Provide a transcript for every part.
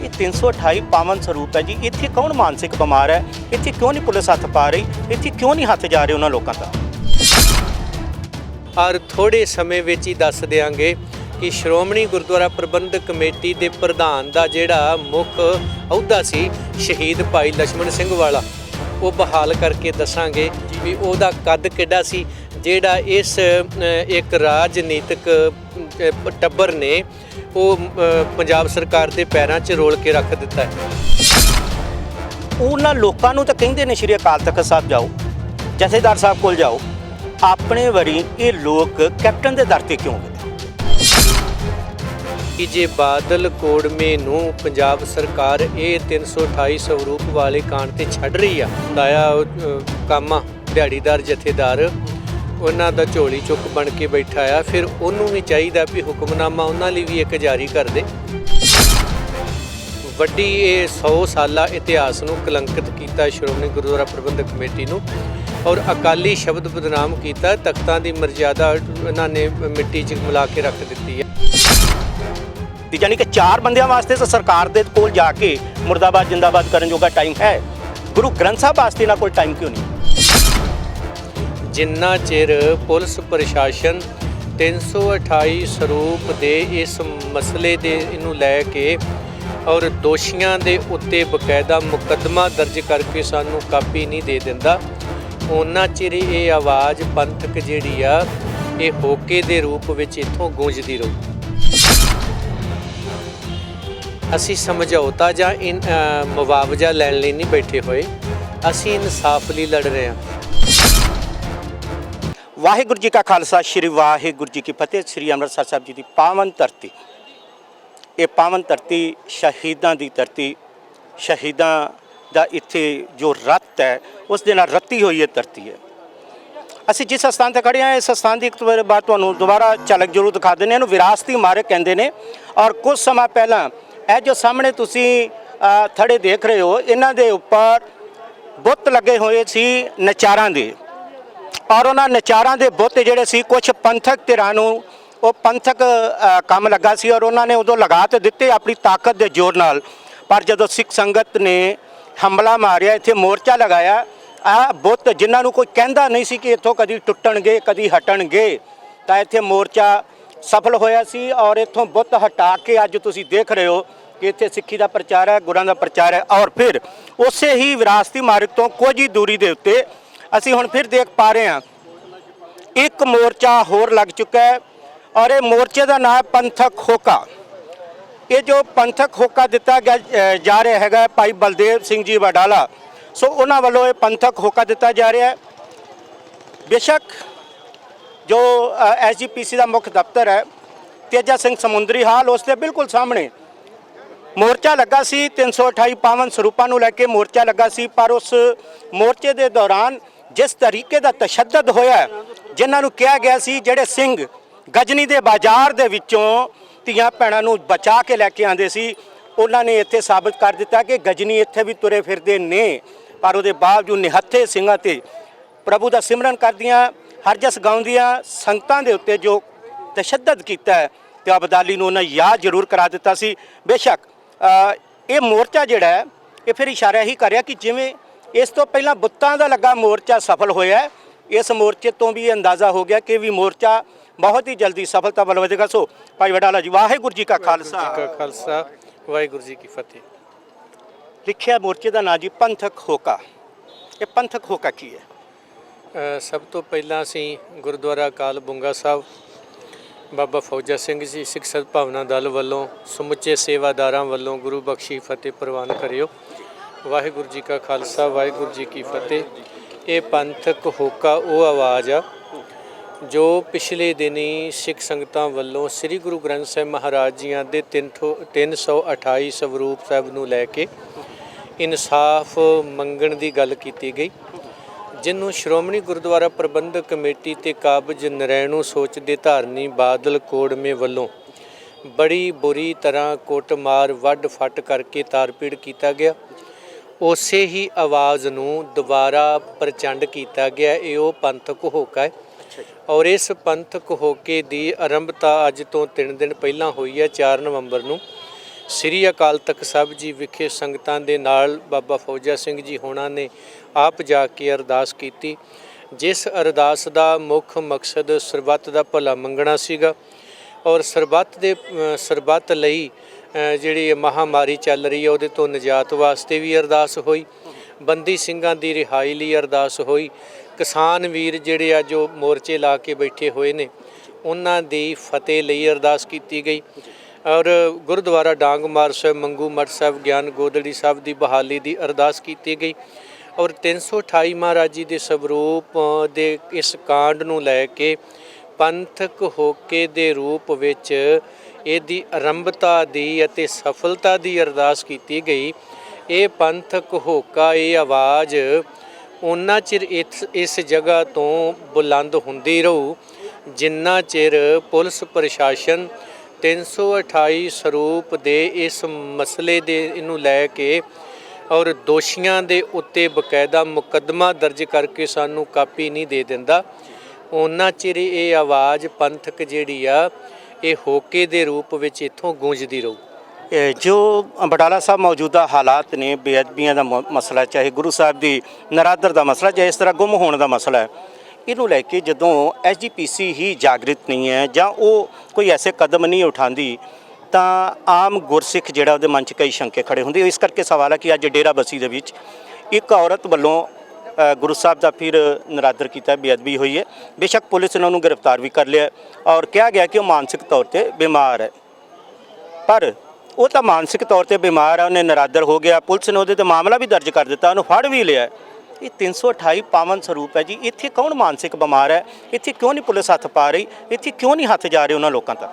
कि 328 पावन स्वरूप है जी, इत्थे कौन मानसिक बीमार है, इत्थे क्यों नहीं पुलिस हत्थ पा रही, इत्थे क्यों नहीं हत्थ जा रहे उन्होंने लोगों का। और थोड़े समय ਵਿੱਚ ही दस देंगे कि श्रोमणी गुरुद्वारा प्रबंधक कमेटी के प्रधान का जिहड़ा मुख अहुदा सी शहीद भाई लक्ष्मण सिंह वाला वो बहाल करके दसांगे भी ਉਹਦਾ कद किड्डा सी ਜਿਹੜਾ इस एक राजनीतिक टब्बर ने वो पंजाब सरकार के पैरों 'ਚ रोल के रख दिता है। ਉਹਨਾਂ ਲੋਕਾਂ ਨੂੰ ਤਾਂ ਕਹਿੰਦੇ ਨੇ ਸ਼੍ਰੀ ਅਕਾਲ ਤਖਤ ਸਾਹਿਬ ਜਾਓ, ਜਥੇਦਾਰ ਸਾਹਿਬ ਕੋਲ ਜਾਓ, ਆਪਣੇ ਵਾਰੀ ਇਹ ਲੋਕ ਕੈਪਟਨ ਦੇ ਦਰ ਤੇ ਕਿਉਂ ਗਏ कि जे बादल कोड़मे नूं पंजाब सरकार ये 328 स्वरूप वाले कांड ते छड़ रही आ दाया कामा दिहाड़ीदार जथेदार उन्हां दा झोली चुक बन के बैठा आ, फिर उन्होंने भी चाहिए भी हुक्मनामा उन्हां लई भी एक जारी कर दे। वड्डी ये 100 साला इतिहास नूं कलंकित कीता श्रोमणी गुरुद्वारा प्रबंधक कमेटी नूं और अकाली शब्द बदनाम कीता, तख्तां दी मर्यादा उन्हां ने मिट्टी 'च मिला के रख दित्ती है। यानी कि 4 बंदियां वास्ते तो सरकार दे कोल जाके मुर्दाबाद जिंदाबाद करन जोगा टाइम है, गुरु ग्रंथ साहब वास्ते ना कोई टाइम क्यों नहीं। जिन्ना चिर पुलिस प्रशासन 328 स्वरूप दे इस मसले दे इनू लैके और दोषियों के उत्ते बकायदा मुकदमा दर्ज करके सानू कापी नहीं दे दिंदा, उन्ना चिर ये आवाज़ पंथक जिहड़ी आ ये होके दे रूप विच इत्थों गूंजदी रहू। असी समझौता जां इन मुआवजा लैण लई नहीं बैठे हुए, असी इंसाफ लई लड़ रहे हैं। वाहिगुरू जी का खालसा श्री वाहिगुरू जी की फतेह। श्री अमृतसर साहब जी की पावन धरती, ये पावन धरती शहीदां दी धरती, शहीदां दा इत्थे जो रत है उस दे नाल रत्ती हुई ये धरती है। ਅਸੀਂ जिस स्थान ਤੇ खड़े हैं इस स्थान की एक बार ਤੁਹਾਨੂੰ दोबारा झलक जरूर दिखा देने, ਇਹਨੂੰ विरासती मार्ग ਕਹਿੰਦੇ ਨੇ। और कुछ समा पहला ਇਹ जो सामने तुसी थड़े देख रहे हो, इन्हां दे उपर बुत लगे हुए सी नचारां दे, और उन्हां नचारां दे बुत ਜਿਹੜੇ ਸੀ कुछ पंथक ਧਿਰਾਂ ਨੂੰ ਉਹ पंथक ਕੰਮ ਲੱਗਾ ਸੀ और उन्होंने उदों लगा तो दिते अपनी ताकत के जोर नाल। पर जदों सिख संगत ने हमला मारिया, इत्थे मोर्चा लगाया, आ बुत जिन्हां नूं कोई कहंदा नहीं सी कि इत्थों कदी टुटणगे कदी हटणगे, तां इत्थे मोर्चा सफल होया सी और इत्थों बुत हटा के अज तुसीं देख रहे हो कि इत्थे सिੱਖੀ ਦਾ प्रचार है, गुरां दा प्रचार है। और फिर उसे ही विरासती मार्ग तो कुछ ही दूरी के उत्ते असीं हुण फिर देख पा रहे हैं एक मोर्चा होर लग चुका है और ये मोर्चे का नाम है पंथक होका। ये जो पंथक होका दिता गया जा रहा है भाई बलदेव सिंह जी वडाला, सो उन्होंने वालों ये पंथक होका दिता जा रहा है। बेशक जो SGPC का मुख्य दफ्तर है तेजा सिंह समुंदरी हाल उसके बिल्कुल सामने मोर्चा लगा सी, 328 पावन स्वरूपों को लैके मोर्चा लगा सी। पर उस मोर्चे के दौरान जिस तरीके का तशद्दद होया, जिन्होंने कहा गया सी जेडे सिंह गजनी के बाजार के विचों ਧੀਆਂ ਭੈਣਾਂ ਨੂੰ बचा के लैके आते सी, उन्होंने इत्थे साबित कर दिता कि गजनी इत्थे भी तुरे फिरदे ने। पर उसके बावजूद निहत्थे ਸਿੰਘਾਂ ते प्रभु का सिमरन करदियां हरजस गाउंदियां संगतां दे उत्ते जो तशद्दद किया है तो अबदाली नूं उन्हें याद जरूर करा दिता सी। बेशक ये मोर्चा जिहड़ा है ये फिर इशारा ही कर रहा कि जिवें इस तो पहला बुत्तां दा लगा मोर्चा सफल होया, इस मोर्चे तो भी अंदाज़ा हो गया कि भी मोर्चा बहुत ही जल्दी सफलता वाल वधेगा। सो भाई वडाला जी वाहिगुरू जी का खालसा वाहिगुरू जी की फतेह। लिखिया मोर्चे का नाम जी पंथक होका। ये पंथक होका की है? सब तो पहला असीं गुरुद्वारा अकाल बुंगा साहब बाबा फौजा सिंह जी सिख सद्भावना दल वालों समुचे सेवादारां वालों गुरु बख्शी फतेह प्रवान करियो। वाहिगुरू जी का खालसा वाहिगुरू जी की फतेह। ये पंथक होका वो आवाज़ आ जो पिछले दिनी सिख संगतां वालों श्री गुरु ग्रंथ साहिब महाराज जियां दे 328 स्वरूप साहिब नूं लैके इंसाफ मंगण दी गल कीती गई, जिन्हों श्रोमणी गुरुद्वारा प्रबंधक कमेटी ते काबज नरैणू सोचते धारनी बादल कोड़मे वालों बड़ी बुरी तरह कुटमार वड्ड फट करके तारपीड़ किया गया। उसे ही आवाज़ नूं दोबारा प्रचंड किया गया। ये वो पंथक होका है और इस पंथक होके दी आरंभता अज तो 3 दिन पहला हुई है 4 नवंबर नूं ਸ੍ਰੀ ਅਕਾਲ ਤਖਤ ਸਾਹਿਬ ਜੀ ਵਿਖੇ ਸੰਗਤਾਂ ਦੇ ਨਾਲ ਬਾਬਾ ਫੌਜਾ ਸਿੰਘ ਜੀ ਹੋਣਾ ਨੇ ਆਪ ਜਾ ਕੇ ਅਰਦਾਸ ਕੀਤੀ, ਜਿਸ ਅਰਦਾਸ ਦਾ ਮੁੱਖ ਮਕਸਦ ਸਰਬੱਤ ਦਾ ਭਲਾ ਮੰਗਣਾ ਸੀਗਾ। ਔਰ ਸਰਬੱਤ ਲਈ ਜਿਹੜੀ ਮਹਾਮਾਰੀ ਚੱਲ ਰਹੀ ਹੈ ਉਹਦੇ ਤੋਂ ਨਿਜਾਤ ਵਾਸਤੇ ਵੀ ਅਰਦਾਸ ਹੋਈ, ਬੰਦੀ ਸਿੰਘਾਂ ਦੀ ਰਿਹਾਈ ਲਈ ਅਰਦਾਸ ਹੋਈ, ਕਿਸਾਨ ਵੀਰ ਜਿਹੜੇ ਅੱਜ ਉਹ ਮੋਰਚੇ ਲਾ ਕੇ ਬੈਠੇ ਹੋਏ ਨੇ ਉਹਨਾਂ ਦੀ ਫਤਿਹ ਲਈ ਅਰਦਾਸ ਕੀਤੀ ਗਈ। ਔਰ ਗੁਰਦੁਆਰਾ ਡਾਂਗਮਾਰ ਸਾਹਿਬ, ਮੰਗੂ ਮੱਠ ਸਾਹਿਬ, ਗਿਆਨ ਗੋਦੜੀ ਸਾਹਿਬ ਦੀ ਬਹਾਲੀ ਦੀ ਅਰਦਾਸ ਕੀਤੀ ਗਈ। ਔਰ 328 ਮਹਾਰਾਜ ਜੀ ਦੇ ਸਵਰੂਪ ਦੇ ਇਸ ਕਾਂਡ ਨੂੰ ਲੈ ਕੇ ਪੰਥਕ ਹੋਕੇ ਦੇ ਰੂਪ ਵਿੱਚ ਇਹਦੀ ਆਰੰਭਤਾ ਦੀ ਅਤੇ ਸਫਲਤਾ ਦੀ ਅਰਦਾਸ ਕੀਤੀ ਗਈ। ਇਹ ਪੰਥਕ ਹੋਕਾ, ਇਹ ਆਵਾਜ਼ ਉਨਾ ਚਿਰ ਇਸ ਜਗ੍ਹਾ ਤੋਂ ਬੁਲੰਦ ਹੁੰਦੀ ਰਹੂ ਜਿੰਨਾ ਚਿਰ ਪੁਲਿਸ ਪ੍ਰਸ਼ਾਸਨ 328 ਸਰੂਪ ਦੇ ਇਸ ਮਸਲੇ ਦੇ ਇਹਨੂੰ ਲੈ ਕੇ ਔਰ ਦੋਸ਼ੀਆਂ ਦੇ ਉੱਤੇ ਬਕਾਇਦਾ ਮੁਕੱਦਮਾ ਦਰਜ ਕਰਕੇ ਸਾਨੂੰ ਕਾਪੀ ਨਹੀਂ ਦੇ ਦਿੰਦਾ, ਉਹਨਾਂ ਚਿਰ ਇਹ ਆਵਾਜ਼ ਪੰਥਕ ਜਿਹੜੀ ਆ ਇਹ ਹੋਕੇ ਦੇ ਰੂਪ ਵਿੱਚ ਇੱਥੋਂ ਗੂੰਜਦੀ ਰਹੂ। ਜੋ ਬਟਾਲਾ ਸਾਹਿਬ ਮੌਜੂਦਾ ਹਾਲਾਤ ਨੇ, ਬੇਅਦਬੀਆਂ ਦਾ ਮਸਲਾ, ਚਾਹੇ ਗੁਰੂ ਸਾਹਿਬ ਦੀ ਨਰਾਦਰ ਦਾ ਮਸਲਾ, ਜਾਂ ਇਸ ਤਰ੍ਹਾਂ ਗੁੰਮ ਹੋਣ ਦਾ ਮਸਲਾ ਹੈ, ਇਹਨੂੰ ਲੈ ਕੇ ਜਦੋਂ SGPC ਹੀ ਜਾਗਰਿਤ ਨਹੀਂ ਹੈ ਜਾਂ ਉਹ ਕੋਈ ਐਸੇ ਕਦਮ ਨਹੀਂ ਉਠਾਉਂਦੀ ਤਾਂ ਆਮ ਗੁਰਸਿੱਖ ਜਿਹੜਾ ਉਹਦੇ ਮਨ 'ਚ ਕਈ ਸ਼ੰਕੇ ਖੜੇ ਹੁੰਦੇ। ਇਸ ਕਰਕੇ ਸਵਾਲ ਹੈ ਕਿ ਅੱਜ ਡੇਰਾ ਬਸੀ ਦੇ ਵਿੱਚ ਇੱਕ ਔਰਤ ਵੱਲੋਂ ਗੁਰੂ ਸਾਹਿਬ ਦਾ ਫਿਰ ਨਰਾਦਰ ਕੀਤਾ, ਬੇਅਦਬੀ ਹੋਈ ਹੈ। ਬੇਸ਼ੱਕ ਪੁਲਿਸ ਨੇ ਉਹਨੂੰ ਗ੍ਰਿਫਤਾਰ ਵੀ ਕਰ ਲਿਆ ਔਰ ਕਿਹਾ ਗਿਆ ਕਿ ਉਹ ਮਾਨਸਿਕ ਤੌਰ 'ਤੇ ਬਿਮਾਰ ਹੈ, ਪਰ ਉਹ ਤਾਂ ਮਾਨਸਿਕ ਤੌਰ 'ਤੇ ਬਿਮਾਰ ਹੈ, ਉਹਨੇ ਨਰਾਦਰ ਹੋ ਗਿਆ, ਪੁਲਿਸ ਨੇ ਉਹਦੇ 'ਤੇ ਮਾਮਲਾ ਵੀ ਦਰਜ ਕਰ ਦਿੱਤਾ, ਉਹਨੂੰ ਫੜ ਵੀ ਲਿਆ। ਇਹ 328 ਪਾਵਨ ਸਰੂਪ ਹੈ ਜੀ, ਇੱਥੇ ਕੌਣ ਮਾਨਸਿਕ ਬਿਮਾਰ ਹੈ? ਇੱਥੇ ਕਿਉਂ ਨਹੀਂ ਪੁਲਿਸ ਹੱਥ ਪਾ ਰਹੀ? ਇੱਥੇ ਕਿਉਂ ਨਹੀਂ ਹੱਥ ਜਾ ਰਹੇ ਉਹਨਾਂ ਲੋਕਾਂ ਤੱਕ?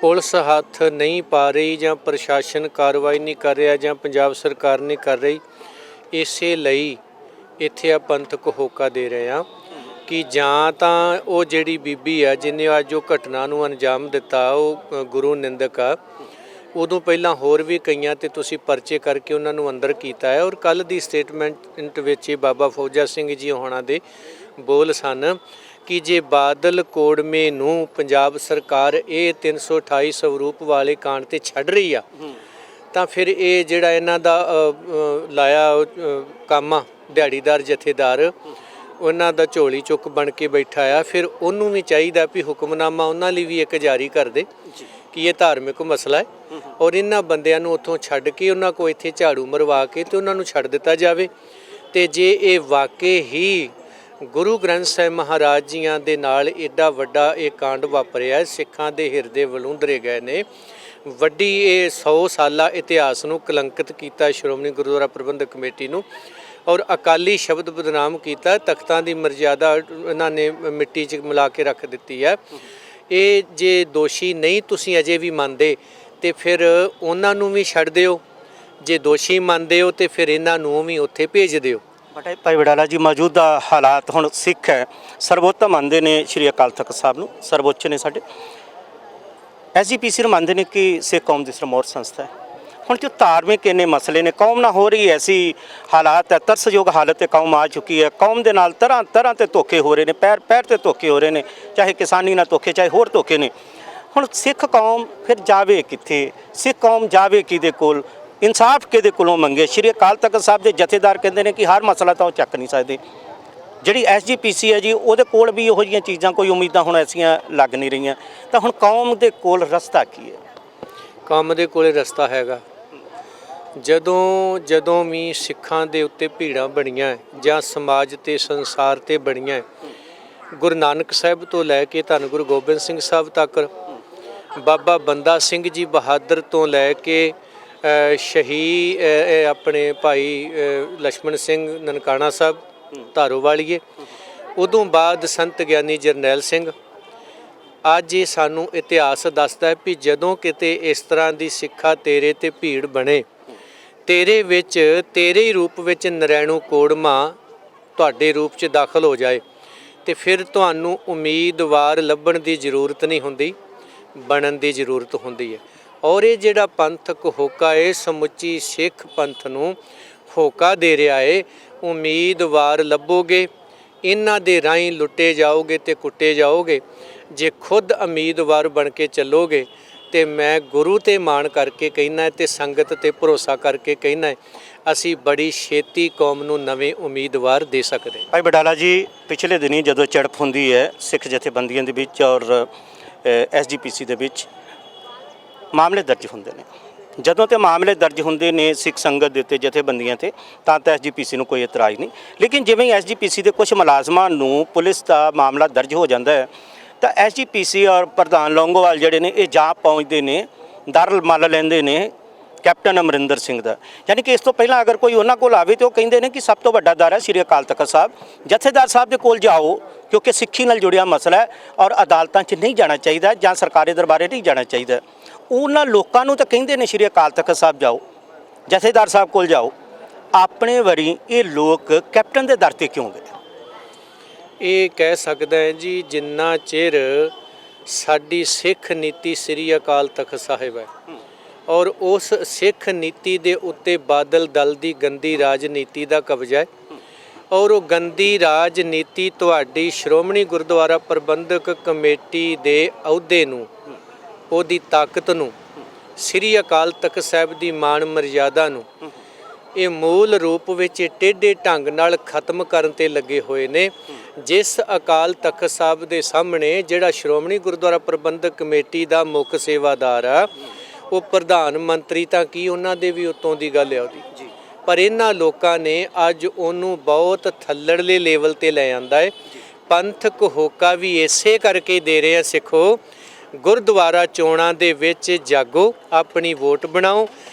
ਪੁਲਿਸ ਹੱਥ ਨਹੀਂ ਪਾ ਰਹੀ ਜਾਂ ਪ੍ਰਸ਼ਾਸਨ ਕਾਰਵਾਈ ਨਹੀਂ ਕਰ ਰਿਹਾ ਜਾਂ ਪੰਜਾਬ ਸਰਕਾਰ ਨਹੀਂ ਕਰ ਰਹੀ, ਇਸੇ ਲਈ ਇੱਥੇ ਆ ਪੰਥਕ ਹੋਕਾ ਦੇ ਰਹੇ ਆ ਕਿ ਜਾਂ ਤਾਂ ਉਹ ਜਿਹੜੀ ਬੀਬੀ ਆ ਜਿਹਨੇ ਅੱਜ ਉਹ ਘਟਨਾ ਨੂੰ ਅੰਜਾਮ ਦਿੱਤਾ ਉਹ ਗੁਰੂ ਨਿੰਦਕ ਆ, ਉਦੋਂ ਪਹਿਲਾਂ ਹੋਰ ਵੀ ਕਈਆਂ ਤੇ ਤੁਸੀਂ ਪਰਚੇ ਕਰਕੇ ਉਹਨਾਂ ਨੂੰ ਅੰਦਰ ਕੀਤਾ ਹੈ। ਔਰ ਕੱਲ੍ਹ ਦੀ ਸਟੇਟਮੈਂਟ ਵਿੱਚ ਬਾਬਾ ਫੌਜਾ ਸਿੰਘ ਜੀ ਹੋਣਾ ਦੇ ਬੋਲ ਸਨ ਕਿ ਜੇ ਬਾਦਲ ਕੋੜਮੇ ਨੂੰ ਪੰਜਾਬ ਸਰਕਾਰ ਇਹ 328 ਸਵਰੂਪ ਵਾਲੇ ਕਾਂਡ ਤੇ ਛੱਡ ਰਹੀ ਆ ਤਾਂ ਫਿਰ ਇਹ ਜਿਹੜਾ ਇਹਨਾਂ ਦਾ ਲਾਇਆ ਕੰਮ ਆ ਦਿਹਾੜੀਦਾਰ ਜਥੇਦਾਰ, ਉਹਨਾਂ ਦਾ ਝੋਲੀ ਚੁੱਕ ਬਣ ਕੇ ਬੈਠਾ ਆ, ਫਿਰ ਉਹਨੂੰ ਵੀ ਚਾਹੀਦਾ ਵੀ ਹੁਕਮਨਾਮਾ ਉਹਨਾਂ ਲਈ ਵੀ ਇੱਕ ਜਾਰੀ ਕਰ ਦੇ ਕਿ ਇਹ ਧਾਰਮਿਕ ਮਸਲਾ ਹੈ ਔਰ ਇਹਨਾਂ ਬੰਦਿਆਂ ਨੂੰ ਉੱਥੋਂ ਛੱਡ ਕੇ ਉਹਨਾਂ ਕੋਲ ਇੱਥੇ ਝਾੜੂ ਮਰਵਾ ਕੇ ਤੇ ਉਹਨਾਂ ਨੂੰ ਛੱਡ ਦਿੱਤਾ ਜਾਵੇ। ਤੇ ਜੇ ਇਹ ਵਾਕਈ ਹੀ ਗੁਰੂ ਗ੍ਰੰਥ ਸਾਹਿਬ ਮਹਾਰਾਜ ਜੀਆਂ ਦੇ ਨਾਲ ਐਡਾ ਵੱਡਾ ਇਹ ਕਾਂਡ ਵਾਪਰਿਆ, ਸਿੱਖਾਂ ਦੇ ਹਿਰਦੇ ਵਲੂੰਦਰੇ ਗਏ ਨੇ, ਵੱਡੀ ਇਹ 100 ਸਾਲਾ ਇਤਿਹਾਸ ਨੂੰ ਕਲੰਕਿਤ ਕੀਤਾ ਸ਼੍ਰੋਮਣੀ ਗੁਰਦੁਆਰਾ ਪ੍ਰਬੰਧਕ ਕਮੇਟੀ ਨੂੰ, ਔਰ ਅਕਾਲੀ ਸ਼ਬਦ ਬਦਨਾਮ ਕੀਤਾ, ਤਖਤਾਂ ਦੀ ਮਰਜ਼ਾਦਾ ਇਹਨਾਂ ਨੇ ਮਿੱਟੀ 'ਚ ਮਿਲਾ ਕੇ ਰੱਖ ਦਿੱਤੀ ਹੈ। ਇਹ ਜੇ ਦੋਸ਼ੀ ਨਹੀਂ ਤੁਸੀਂ ਅਜੇ ਵੀ ਮੰਨਦੇ ਤੇ ਫਿਰ ਉਹਨਾਂ ਨੂੰ ਵੀ ਛੱਡ ਦਿਓ, ਜੇ ਦੋਸ਼ੀ ਮੰਨਦੇ ਹੋ ਤੇ ਫਿਰ ਇਹਨਾਂ ਨੂੰ ਵੀ ਉੱਥੇ ਭੇਜ ਦਿਓ। ਭਾਈ ਵਡਾਲਾ ਜੀ, ਮੌਜੂਦਾ ਹਾਲਾਤ ਹੁਣ ਸਿੱਖ ਹੈ ਸਰਵੋਤਮ ਮੰਨਦੇ ਨੇ ਸ਼੍ਰੀ ਅਕਾਲ ਤਖਤ ਸਾਹਿਬ ਨੂੰ, ਸਰਵਉੱਚ ਨੇ ਸਾਡੇ। SGPC ਨੂੰ ਮੰਨਦੇ ਨੇ ਕਿ ਸਿੱਖ ਕੌਮ ਦੀ ਸਰਮੌਰ ਸੰਸਥਾ ਹੈ। ਹੁਣ ਜੋ ਧਾਰਮਿਕ ਇੰਨੇ ਮਸਲੇ ਨੇ, ਕੌਮ ਨਾਲ ਹੋ ਰਹੀ ਐਸੀ ਹਾਲਾਤ ਹੈ, ਤਰਸਯੋਗ ਹਾਲਤ ਤੇ ਕੌਮ ਆ ਚੁੱਕੀ ਹੈ। ਕੌਮ ਦੇ ਨਾਲ ਤਰ੍ਹਾਂ ਤਰ੍ਹਾਂ ਤੇ ਧੋਖੇ ਹੋ ਰਹੇ ਨੇ, ਪੈਰ ਪੈਰ ਤੇ ਧੋਖੇ ਹੋ ਰਹੇ ਨੇ, ਚਾਹੇ ਕਿਸਾਨੀ ਨਾਲ ਧੋਖੇ, ਚਾਹੇ ਹੋਰ ਧੋਖੇ ਨੇ। ਹੁਣ ਸਿੱਖ ਕੌਮ ਫਿਰ ਜਾਵੇ ਕਿੱਥੇ? ਸਿੱਖ ਕੌਮ ਜਾਵੇ ਕਿਹਦੇ ਕੋਲ? ਇਨਸਾਫ ਕਿਹਦੇ ਕੋਲੋਂ ਮੰਗੇ? ਸ਼੍ਰੀ ਅਕਾਲ ਤਖਤ ਸਾਹਿਬ ਦੇ ਜਥੇਦਾਰ ਕਹਿੰਦੇ ਨੇ ਕਿ ਹਰ ਮਸਲਾ ਤਾਂ ਉਹ ਚੱਕ ਨਹੀਂ ਸਕਦੇ। ਜਿਹੜੀ SGPC ਹੈ ਜੀ, ਉਹਦੇ ਕੋਲ ਵੀ ਇਹੋ ਜਿਹੀਆਂ ਚੀਜ਼ਾਂ, ਕੋਈ ਉਮੀਦਾਂ ਹੁਣ ਐਸੀਆਂ ਲੱਗ ਨਹੀਂ ਰਹੀਆਂ। ਤਾਂ ਹੁਣ ਕੌਮ ਦੇ ਕੋਲ ਰਸਤਾ ਕੀ ਹੈ? ਕੌਮ ਦੇ ਕੋਲੇ ਰਸਤਾ ਹੈਗਾ, ਜਦੋਂ ਵੀ ਸਿੱਖਾਂ ਦੇ ਉੱਤੇ ਭੀੜਾਂ ਬਣੀਆਂ ਜਾਂ ਸਮਾਜ ਤੇ ਸੰਸਾਰ ਤੇ ਬਣੀਆਂ, ਗੁਰੂ ਨਾਨਕ ਸਾਹਿਬ ਤੋਂ ਲੈ ਕੇ ਧੰਨ ਗੁਰੂ ਗੋਬਿੰਦ ਸਿੰਘ ਸਾਹਿਬ ਤੱਕ, ਬਾਬਾ ਬੰਦਾ ਸਿੰਘ ਜੀ ਬਹਾਦਰ ਤੋਂ ਲੈ ਕੇ ਸ਼ਹੀਦ ਆਪਣੇ ਭਾਈ ਲਛਮਣ ਸਿੰਘ ਨਨਕਾਣਾ ਸਾਹਿਬ ਧਾਰੋਵਾਲੀਏ, ਉਦੋਂ ਬਾਅਦ ਸੰਤ ਗਿਆਨੀ ਜਰਨੈਲ ਸਿੰਘ। ਅੱਜ ਇਹ ਸਾਨੂੰ ਇਤਿਹਾਸ ਦੱਸਦਾ ਹੈ ਵੀ ਜਦੋਂ ਕਿਤੇ ਇਸ ਤਰ੍ਹਾਂ ਦੀ ਸਿੱਖਾ ਤੇਰੇ ਤੇ ਭੀੜ ਬਣੇ, ਤੇਰੇ ਵਿੱਚ ਤੇਰੇ ਹੀ ਰੂਪ ਵਿੱਚ ਨਰੈਣੂ ਕੋੜਮਾ ਤੁਹਾਡੇ ਰੂਪ 'ਚ ਦਾਖਲ ਹੋ ਜਾਏ ਤੇ ਫਿਰ ਤੁਹਾਨੂੰ ਉਮੀਦਵਾਰ ਲੱਭਣ ਦੀ ਜ਼ਰੂਰਤ ਨਹੀਂ ਹੁੰਦੀ, ਬਣਨ ਦੀ ਜ਼ਰੂਰਤ ਹੁੰਦੀ ਹੈ। ਔਰ ਇਹ ਜਿਹੜਾ ਪੰਥਕ ਹੋਕਾ ਹੈ ਸਮੁੱਚੀ ਸਿੱਖ ਪੰਥ ਨੂੰ ਹੋਕਾ ਦੇ ਰਿਹਾ ਹੈ, ਉਮੀਦਵਾਰ ਲੱਭੋਗੇ, ਇਹਨਾਂ ਦੇ ਰਾਹੀਂ ਲੁੱਟੇ ਜਾਓਗੇ ਤੇ ਕੁੱਟੇ ਜਾਓਗੇ। ਜੇ ਖੁਦ ਉਮੀਦਵਾਰ ਬਣ ਕੇ ਚੱਲੋਗੇ ਤੇ ਮੈਂ ਗੁਰੂ ਤੇ ਮਾਣ ਕਰਕੇ ਕਹਿਣਾ ਤੇ ਸੰਗਤ ਤੇ ਭਰੋਸਾ ਕਰਕੇ ਕਹਿਣਾ ਅਸੀਂ ਬੜੀ ਛੇਤੀ ਕੌਮ ਨੂੰ ਨਵੇਂ ਉਮੀਦਵਾਰ ਦੇ ਸਕਦੇ। ਭਾਈ ਬਡਾਲਾ ਜੀ, ਪਿਛਲੇ ਦਿਨੀ ਜਦੋਂ ਝੜਪ ਹੁੰਦੀ ਹੈ ਸਿੱਖ ਜਥੇਬੰਦੀਆਂ ਦੇ ਵਿੱਚ ਔਰ ਐਸਜੀਪੀਸੀ ਦੇ ਵਿੱਚ ਮਾਮਲੇ ਦਰਜ ਹੁੰਦੇ ਨੇ। ਜਦੋਂ ਤੇ ਮਾਮਲੇ ਦਰਜ ਹੁੰਦੇ ਨੇ ਸਿੱਖ ਸੰਗਤ ਦੇ ਉੱਤੇ ਜਥੇਬੰਦੀਆਂ ਤੇ ਤਾਂ ਐਸਜੀਪੀਸੀ ਨੂੰ ਕੋਈ ਇਤਰਾਜ਼ ਨਹੀਂ, ਲੇਕਿਨ ਜਿਵੇਂ ਐਸਜੀਪੀਸੀ ਦੇ ਕੁਝ ਮੁਲਾਜ਼ਮਾਂ ਨੂੰ ਪੁਲਿਸ ਦਾ ਮਾਮਲਾ ਦਰਜ ਹੋ ਜਾਂਦਾ ਹੈ ਤਾਂ ਐਸਜੀਪੀਸੀ ਔਰ ਪ੍ਰਧਾਨ ਲੌਂਗੋਵਾਲ ਜਿਹੜੇ ਨੇ ਇਹ ਜਾ ਪਹੁੰਚਦੇ ਨੇ, ਦਰ ਮੱਲ ਲੈਂਦੇ ਨੇ ਕੈਪਟਨ ਅਮਰਿੰਦਰ ਸਿੰਘ ਦਾ। ਯਾਨੀ ਕਿ ਇਸ ਤੋਂ ਪਹਿਲਾਂ ਅਗਰ ਕੋਈ ਉਹਨਾਂ ਕੋਲ ਆਵੇ ਤਾਂ ਉਹ ਕਹਿੰਦੇ ਨੇ ਕਿ ਸਭ ਤੋਂ ਵੱਡਾ ਦਰ ਹੈ ਸ੍ਰੀ ਅਕਾਲ ਤਖਤ ਸਾਹਿਬ, ਜਥੇਦਾਰ ਸਾਹਿਬ ਦੇ ਕੋਲ ਜਾਓ ਕਿਉਂਕਿ ਸਿੱਖੀ ਨਾਲ ਜੁੜਿਆ ਮਸਲਾ ਹੈ ਔਰ ਅਦਾਲਤਾਂ 'ਚ ਨਹੀਂ ਜਾਣਾ ਚਾਹੀਦਾ ਜਾਂ ਸਰਕਾਰੀ ਦਰਬਾਰੇ ਨਹੀਂ ਜਾਣਾ ਚਾਹੀਦਾ। ਉਹਨਾਂ ਲੋਕਾਂ ਨੂੰ ਤਾਂ ਕਹਿੰਦੇ ਨੇ ਸ੍ਰੀ ਅਕਾਲ ਤਖਤ ਸਾਹਿਬ ਜਾਓ, ਜਥੇਦਾਰ ਸਾਹਿਬ ਕੋਲ ਜਾਓ, ਆਪਣੇ ਵਾਰੀ ਇਹ ਲੋਕ ਕੈਪਟਨ ਦੇ ਦਰ 'ਤੇ ਕਿਉਂ ਗਏ? ਇਹ ਕਹਿ ਸਕਦਾ ਹੈ ਜੀ ਜਿੰਨਾ ਚਿਰ ਸਾਡੀ ਸਿੱਖ ਨੀਤੀ ਸ੍ਰੀ ਅਕਾਲ ਤਖਤ ਸਾਹਿਬ ਹੈ ਔਰ ਉਸ ਸਿੱਖ ਨੀਤੀ ਦੇ ਉੱਤੇ ਬਾਦਲ ਦਲ ਦੀ ਗੰਦੀ ਰਾਜਨੀਤੀ ਦਾ ਕਬਜ਼ਾ ਹੈ ਔਰ ਉਹ ਗੰਦੀ ਰਾਜਨੀਤੀ ਤੁਹਾਡੀ ਸ਼੍ਰੋਮਣੀ ਗੁਰਦੁਆਰਾ ਪ੍ਰਬੰਧਕ ਕਮੇਟੀ ਦੇ ਅਹੁਦੇ ਨੂੰ, ਉਹਦੀ ਤਾਕਤ ਨੂੰ, ਸ੍ਰੀ ਅਕਾਲ ਤਖਤ ਸਾਹਿਬ ਦੀ ਮਾਣ ਮਰਜ਼ਾਦਾ ਨੂੰ ਇਹ ਮੂਲ ਰੂਪ ਵਿੱਚ ਟੇਢੇ ਢੰਗ ਨਾਲ ਖਤਮ ਕਰਨ ਤੇ ਲੱਗੇ ਹੋਏ ਨੇ। ਜਿਸ ਅਕਾਲ ਤਖਤ ਸਾਹਿਬ ਦੇ ਸਾਹਮਣੇ ਜਿਹੜਾ ਸ਼੍ਰੋਮਣੀ ਗੁਰਦੁਆਰਾ ਪ੍ਰਬੰਧਕ ਕਮੇਟੀ ਦਾ ਮੁੱਖ ਸੇਵਾਦਾਰ ਆ, ਉਹ ਪ੍ਰਧਾਨ ਮੰਤਰੀ ਤਾਂ ਕੀ ਉਹਨਾਂ ਦੇ ਵੀ ਉੱਤੋਂ ਦੀ ਗੱਲ ਹੈ ਉਹਦੀ, ਪਰ ਇਹਨਾਂ ਲੋਕਾਂ ਨੇ ਅੱਜ ਉਹਨੂੰ ਬਹੁਤ ਥੱਲੜਲੇ ਲੈਵਲ ਤੇ ਲੈ ਆਂਦਾ ਹੈ। ਪੰਥਕ ਹੋਕਾ ਵੀ ਇਸੇ ਕਰਕੇ ਦੇ ਰਹੇ ਆ, ਸਿੱਖੋ ਗੁਰਦੁਆਰਾ ਚੋਣਾਂ ਦੇ ਵਿੱਚ ਜਾਗੋ, ਆਪਣੀ ਵੋਟ ਬਣਾਓ,